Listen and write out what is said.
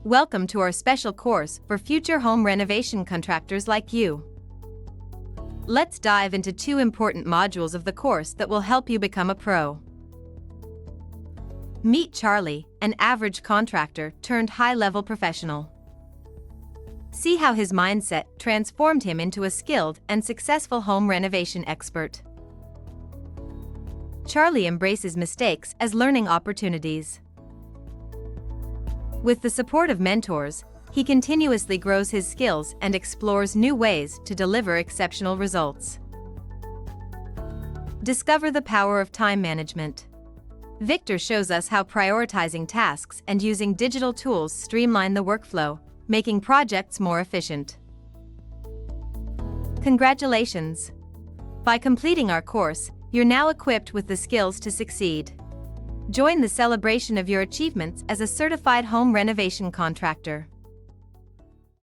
Welcome to our special course for future home renovation contractors like you. Let's dive into two important modules of the course that will help you become a pro. Meet Charlie, an average contractor turned high-level professional. See how his mindset transformed him into a skilled and successful home renovation expert. Charlie embraces mistakes as learning opportunities. With the support of mentors, he continuously grows his skills and explores new ways to deliver exceptional results. Discover the power of time management. Victor shows us how prioritizing tasks and using digital tools streamline the workflow, making projects more efficient. Congratulations! By completing our course, you're now equipped with the skills to succeed. Join the celebration of your achievements as a certified home renovation contractor.